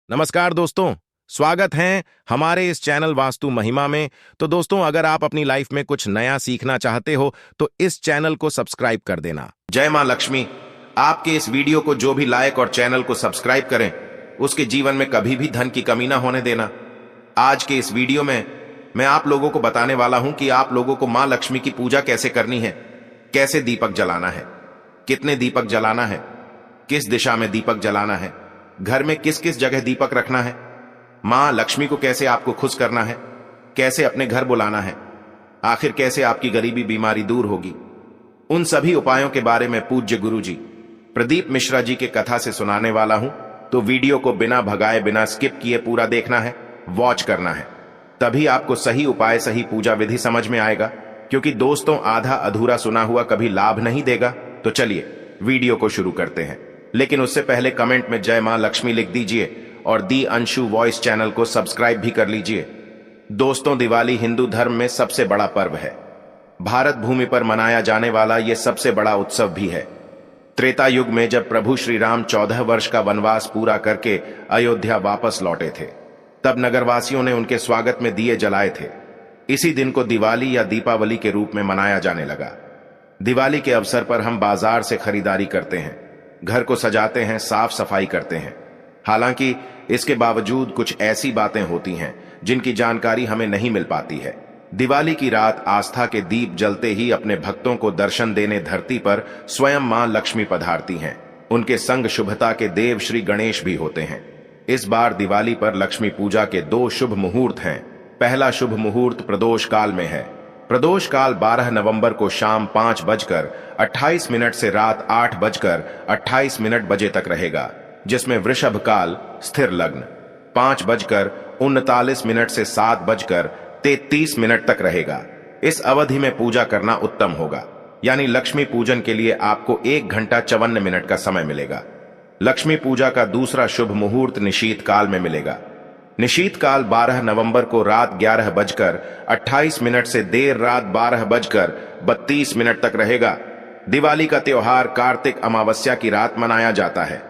नमस्कार दोस्तों। स्वागत है हमारे इस चैनल वास्तु महिमा में। तो दोस्तों, अगर आप अपनी लाइफ में कुछ नया सीखना चाहते हो तो इस चैनल को सब्सक्राइब कर देना। जय मां लक्ष्मी। आपके इस वीडियो को जो भी लाइक और चैनल को सब्सक्राइब करें उसके जीवन में कभी भी धन की कमी ना होने देना। आज के इस वीडियो में मैं आप लोगों को बताने वाला हूं कि आप लोगों को मां लक्ष्मी की पूजा कैसे करनी है, कैसे दीपक जलाना है, कितने दीपक जलाना है, किस दिशा में दीपक जलाना है, घर में किस किस जगह दीपक रखना है, मां लक्ष्मी को कैसे आपको खुश करना है, कैसे अपने घर बुलाना है, आखिर कैसे आपकी गरीबी बीमारी दूर होगी। उन सभी उपायों के बारे में पूज्य गुरु जी प्रदीप मिश्रा जी के कथा से सुनाने वाला हूं। तो वीडियो को बिना भगाए बिना स्किप किए पूरा देखना है, वॉच करना है, तभी आपको सही उपाय सही पूजा विधि समझ में आएगा। क्योंकि दोस्तों, आधा अधूरा सुना हुआ कभी लाभ नहीं देगा। तो चलिए वीडियो को शुरू करते हैं, लेकिन उससे पहले कमेंट में जय मां लक्ष्मी लिख दीजिए और दी अंशु वॉइस चैनल को सब्सक्राइब भी कर लीजिए। दोस्तों, दिवाली हिंदू धर्म में सबसे बड़ा पर्व है। भारत भूमि पर मनाया जाने वाला यह सबसे बड़ा उत्सव भी है। त्रेता युग में जब प्रभु श्री राम 14 वर्ष का वनवास पूरा करके अयोध्या वापस लौटे थे, तब नगरवासियों ने उनके स्वागत में दिए जलाए थे। इसी दिन को दिवाली या दीपावली के रूप में मनाया जाने लगा। दिवाली के अवसर पर हम बाजार से खरीदारी करते हैं, घर को सजाते हैं, साफ सफाई करते हैं। हालांकि इसके बावजूद कुछ ऐसी बातें होती हैं जिनकी जानकारी हमें नहीं मिल पाती है। दिवाली की रात आस्था के दीप जलते ही अपने भक्तों को दर्शन देने धरती पर स्वयं मां लक्ष्मी पधारती हैं। उनके संग शुभता के देव श्री गणेश भी होते हैं। इस बार दिवाली पर लक्ष्मी पूजा के 2 शुभ मुहूर्त हैं। पहला शुभ मुहूर्त प्रदोष काल में है। प्रदोष काल 12 नवंबर को शाम 5:28 से रात 8:28 बजे तक रहेगा, जिसमें वृषभ काल स्थिर लग्न 5:39 से 7:33 तक रहेगा। इस अवधि में पूजा करना उत्तम होगा, यानी लक्ष्मी पूजन के लिए आपको 1 घंटा 54 मिनट का समय मिलेगा। लक्ष्मी पूजा का दूसरा शुभ मुहूर्त निशीत काल में मिलेगा। निशीत काल 12 नवंबर को रात 11:28 से देर रात 12:32 तक रहेगा। दिवाली का त्योहार कार्तिक अमावस्या की रात मनाया जाता है।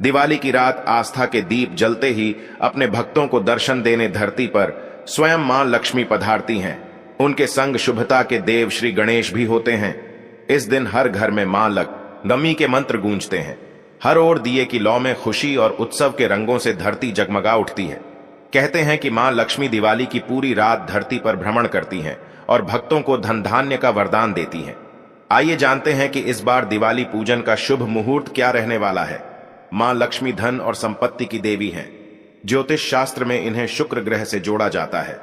दिवाली की रात आस्था के दीप जलते ही अपने भक्तों को दर्शन देने धरती पर स्वयं मां लक्ष्मी पधारती हैं। उनके संग शुभता के देव श्री गणेश भी होते हैं। इस दिन हर घर में मां लक्ष्मी के मंत्र गूंजते हैं। हर ओर दिए की लौ में खुशी और उत्सव के रंगों से धरती जगमगा उठती है। कहते हैं कि मां लक्ष्मी दिवाली की पूरी रात धरती पर भ्रमण करती हैं और भक्तों को धन धान्य का वरदान देती हैं। आइए जानते हैं कि इस बार दिवाली पूजन का शुभ मुहूर्त क्या रहने वाला है। मां लक्ष्मी धन और संपत्ति की देवी हैं। ज्योतिष शास्त्र में इन्हें शुक्र ग्रह से जोड़ा जाता है।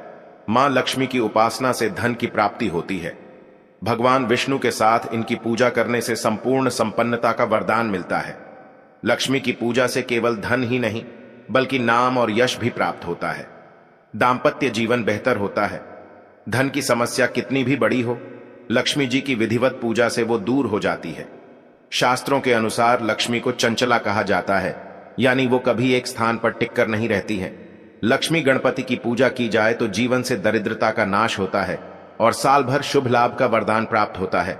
मां लक्ष्मी की उपासना से धन की प्राप्ति होती है। भगवान विष्णु के साथ इनकी पूजा करने से संपूर्ण संपन्नता का वरदान मिलता है। लक्ष्मी की पूजा से केवल धन ही नहीं बल्कि नाम और यश भी प्राप्त होता है। दांपत्य जीवन बेहतर होता है। धन की समस्या कितनी भी बड़ी हो, लक्ष्मी जी की विधिवत पूजा से वो दूर हो जाती है। शास्त्रों के अनुसार लक्ष्मी को चंचला कहा जाता है, यानी वो कभी एक स्थान पर टिककर नहीं रहती है। लक्ष्मी गणपति की पूजा की जाए तो जीवन से दरिद्रता का नाश होता है और साल भर शुभ लाभ का वरदान प्राप्त होता है।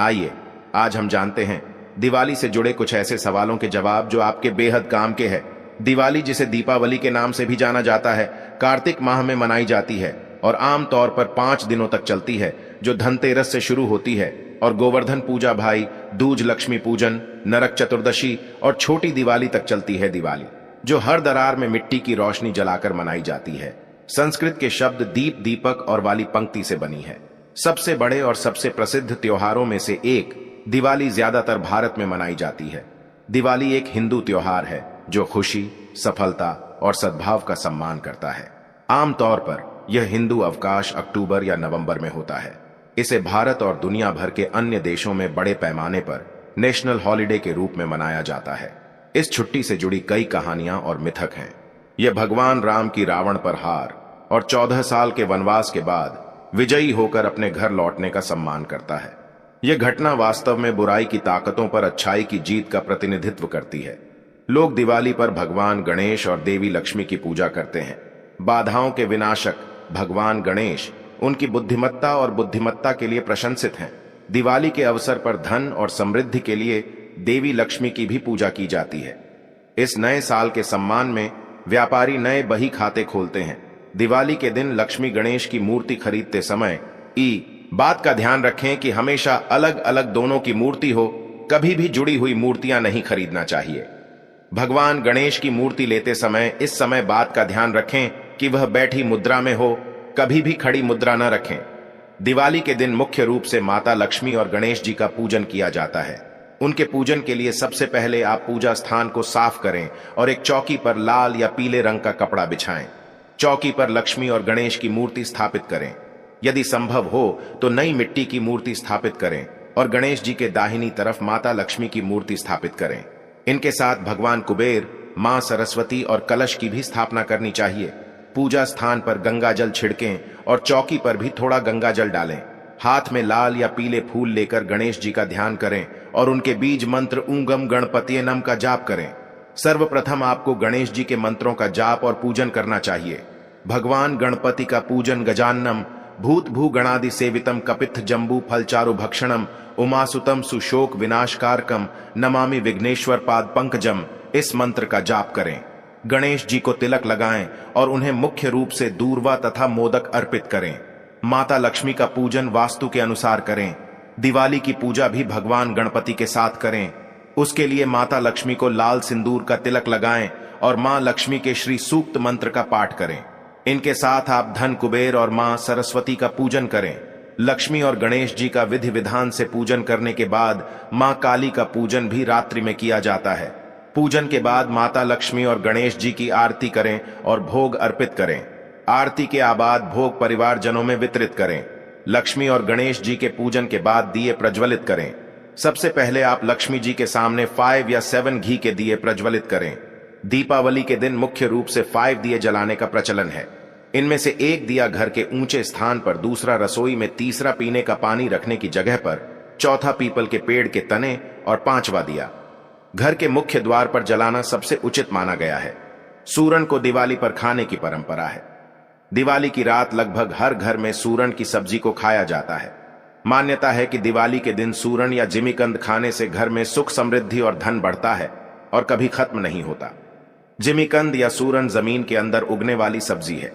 आइए आज हम जानते हैं दिवाली से जुड़े कुछ ऐसे सवालों के जवाब जो आपके बेहद काम के हैं। दिवाली, जिसे दीपावली के नाम से भी जाना जाता है, कार्तिक माह में मनाई जाती है और आम तौर पर 5 दिनों तक चलती है, जो धनतेरस से शुरू होती है और गोवर्धन पूजा, भाई दूज लक्ष्मी पूजन, नरक चतुर्दशी और छोटी दिवाली तक चलती है। दिवाली जो हर दरार में मिट्टी की रोशनी जलाकर मनाई जाती है, संस्कृत के शब्द दीप, दीपक और वाली पंक्ति से बनी है। सबसे बड़े और सबसे प्रसिद्ध त्योहारों में से एक दिवाली ज्यादातर भारत में मनाई जाती है। दिवाली एक हिंदू त्योहार है जो खुशी, सफलता और सद्भाव का सम्मान करता है। आमतौर पर यह हिंदू अवकाश अक्टूबर या नवंबर में होता है। इसे भारत और दुनिया भर के अन्य देशों में बड़े पैमाने पर नेशनल हॉलिडे के रूप में मनाया जाता है। इस छुट्टी से जुड़ी कई कहानियां और मिथक हैं। यह भगवान राम की रावण पर हार और 14 साल के वनवास के बाद विजयी होकर अपने घर लौटने का सम्मान करता है। यह घटना वास्तव में बुराई की ताकतों पर अच्छाई की जीत का प्रतिनिधित्व करती है। लोग दिवाली पर भगवान गणेश और देवी लक्ष्मी की पूजा करते हैं। बाधाओं के विनाशक भगवान गणेश उनकी बुद्धिमत्ता और बुद्धिमत्ता के लिए प्रशंसित हैं। दिवाली के अवसर पर धन और समृद्धि के लिए देवी लक्ष्मी की भी पूजा की जाती है। इस नए साल के सम्मान में व्यापारी नए बही खाते खोलते हैं। दिवाली के दिन लक्ष्मी गणेश की मूर्ति खरीदते समय बात का ध्यान रखें कि हमेशा अलग अलग दोनों की मूर्ति हो, कभी भी जुड़ी हुई मूर्तियां नहीं खरीदना चाहिए। भगवान गणेश की मूर्ति लेते समय इस समय बात का ध्यान रखें कि वह बैठी मुद्रा में हो, कभी भी खड़ी मुद्रा न रखें। दिवाली के दिन मुख्य रूप से माता लक्ष्मी और गणेश जी का पूजन किया जाता है। उनके पूजन के लिए सबसे पहले आप पूजा स्थान को साफ करें और एक चौकी पर लाल या पीले रंग का कपड़ा बिछाएं। चौकी पर लक्ष्मी और गणेश की मूर्ति स्थापित करें। यदि संभव हो तो नई मिट्टी की मूर्ति स्थापित करें और गणेश जी के दाहिनी तरफ माता लक्ष्मी की मूर्ति स्थापित करें। इनके साथ भगवान कुबेर, मां सरस्वती और कलश की भी स्थापना करनी चाहिए। पूजा स्थान पर गंगा जल छिड़कें और चौकी पर भी थोड़ा गंगा जल डालें। हाथ में लाल या पीले फूल लेकर गणेश जी का ध्यान करें और उनके बीज मंत्र ऊंगम गणपतिये नम का जाप करें। सर्वप्रथम आपको गणेश जी के मंत्रों का जाप और पूजन करना चाहिए। भगवान गणपति का पूजन गजाननम भूत भू गणादि सेवितम कपित्थ जंबू फलचारु भक्षणम उमासुतम सुशोक विनाशकारकम नमामि विघ्नेश्वर पाद पंकजम, इस मंत्र का जाप करें। गणेश जी को तिलक लगाएं और उन्हें मुख्य रूप से दूर्वा तथा मोदक अर्पित करें। माता लक्ष्मी का पूजन वास्तु के अनुसार करें। दिवाली की पूजा भी भगवान गणपति के साथ करें। उसके लिए माता लक्ष्मी को लाल सिंदूर का तिलक लगाएं और मां लक्ष्मी के श्री सूक्त मंत्र का पाठ करें। इनके साथ आप धन कुबेर और मां सरस्वती का पूजन करें। लक्ष्मी और गणेश जी का विधि विधान से पूजन करने के बाद मां काली का पूजन भी रात्रि में किया जाता है। पूजन के बाद माता लक्ष्मी और गणेश जी की आरती करें और भोग अर्पित करें। आरती के बाद भोग परिवारजनों में वितरित करें। लक्ष्मी और गणेश जी के पूजन के बाद दिए प्रज्वलित करें। सबसे पहले आप लक्ष्मी जी के सामने 5 या 7 घी के दिए प्रज्वलित करें। दीपावली के दिन मुख्य रूप से 5 दिए जलाने का प्रचलन है। इनमें से एक दिया घर के ऊंचे स्थान पर, दूसरा रसोई में, तीसरा पीने का पानी रखने की जगह पर, चौथा पीपल के पेड़ के तने और 5वां दिया घर के मुख्य द्वार पर जलाना सबसे उचित माना गया है। सूरन को दिवाली पर खाने की परंपरा है। दिवाली की रात लगभग हर घर में सूरन की सब्जी को खाया जाता है। मान्यता है कि दिवाली के दिन सूरन या जिमीकंद खाने से घर में सुख समृद्धि और धन बढ़ता है और कभी खत्म नहीं होता। जिमीकंद या सूरन जमीन के अंदर उगने वाली सब्जी है।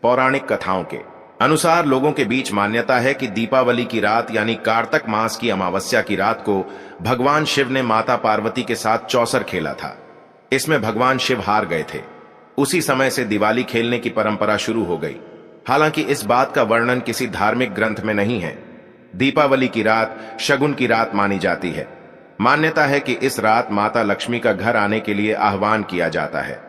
पौराणिक कथाओं के अनुसार लोगों के बीच मान्यता है कि दीपावली की रात यानी कार्तक मास की अमावस्या की रात को भगवान शिव ने माता पार्वती के साथ चौसर खेला था। इसमें भगवान शिव हार गए थे। उसी समय से दिवाली खेलने की परंपरा शुरू हो गई। हालांकि इस बात का वर्णन किसी धार्मिक ग्रंथ में नहीं है। दीपावली की रात शगुन की रात मानी जाती है। मान्यता है कि इस रात माता लक्ष्मी का घर आने के लिए आह्वान किया जाता है।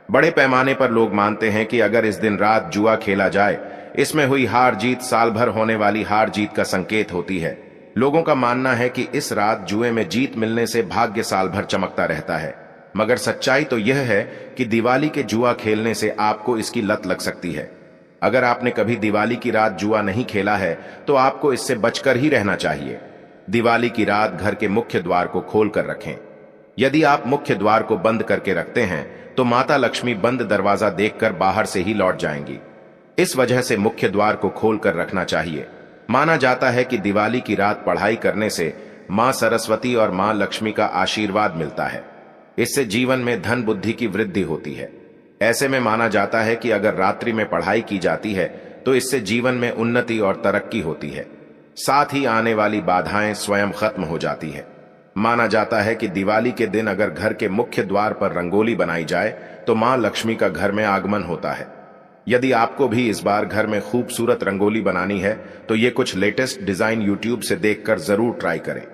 बड़े पैमाने पर लोग मानते हैं कि अगर इस दिन रात जुआ खेला जाए, इसमें हुई हार जीत साल भर होने वाली हार जीत का संकेत होती है। लोगों का मानना है कि इस रात जुए में जीत मिलने से भाग्य साल भर चमकता रहता है। मगर सच्चाई तो यह है कि दिवाली के जुआ खेलने से आपको इसकी लत लग सकती है। अगर आपने कभी दिवाली की रात जुआ नहीं खेला है तो आपको इससे बचकर ही रहना चाहिए। दिवाली की रात घर के मुख्य द्वार को खोल कर रखें। यदि आप मुख्य द्वार को बंद करके रखते हैं तो माता लक्ष्मी बंद दरवाजा देखकर बाहर से ही लौट जाएंगी। इस वजह से मुख्य द्वार को खोल कर रखना चाहिए। माना जाता है कि दिवाली की रात पढ़ाई करने से मां सरस्वती और मां लक्ष्मी का आशीर्वाद मिलता है। इससे जीवन में धन बुद्धि की वृद्धि होती है। ऐसे में माना जाता है कि अगर रात्रि में पढ़ाई की जाती है तो इससे जीवन में उन्नति और तरक्की होती है। साथ ही आने वाली बाधाएं स्वयं खत्म हो जाती है। माना जाता है कि दिवाली के दिन अगर घर के मुख्य द्वार पर रंगोली बनाई जाए तो मां लक्ष्मी का घर में आगमन होता है। यदि आपको भी इस बार घर में खूबसूरत रंगोली बनानी है तो ये कुछ लेटेस्ट डिजाइन यूट्यूब से देखकर जरूर ट्राई करें।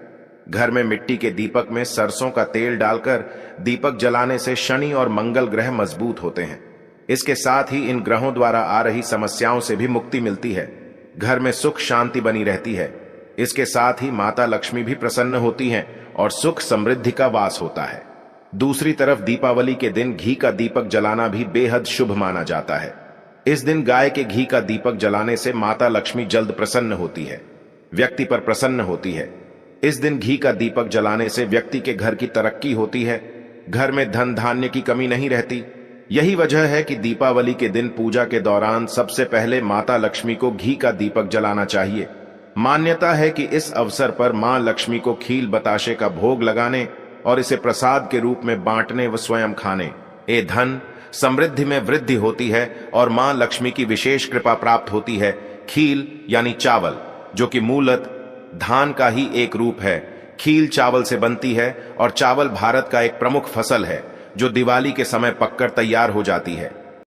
घर में मिट्टी के दीपक में सरसों का तेल डालकर दीपक जलाने से शनि और मंगल ग्रह मजबूत होते हैं। इसके साथ ही इन ग्रहों द्वारा आ रही समस्याओं से भी मुक्ति मिलती है। घर में सुख शांति बनी रहती है। इसके साथ ही माता लक्ष्मी भी प्रसन्न होती हैं और सुख समृद्धि का वास होता है। दूसरी तरफ दीपावली के दिन घी का दीपक जलाना भी बेहद शुभ माना जाता है। इस दिन गाय के घी का दीपक जलाने से माता लक्ष्मी जल्द प्रसन्न होती है, व्यक्ति पर प्रसन्न होती है। इस दिन घी का दीपक जलाने से व्यक्ति के घर की तरक्की होती है। घर में धन धान्य की कमी नहीं रहती। यही वजह है कि दीपावली के दिन पूजा के दौरान सबसे पहले माता लक्ष्मी को घी का दीपक जलाना चाहिए। मान्यता है कि इस अवसर पर मां लक्ष्मी को खील बताशे का भोग लगाने और इसे प्रसाद के रूप में बांटने व स्वयं खाने ए धन समृद्धि में वृद्धि होती है और मां लक्ष्मी की विशेष कृपा प्राप्त होती है। खील यानी चावल, जो कि मूलत धान का ही एक रूप है, खील चावल से बनती है और चावल भारत का एक प्रमुख फसल है जो दिवाली के समय पककर तैयार हो जाती है।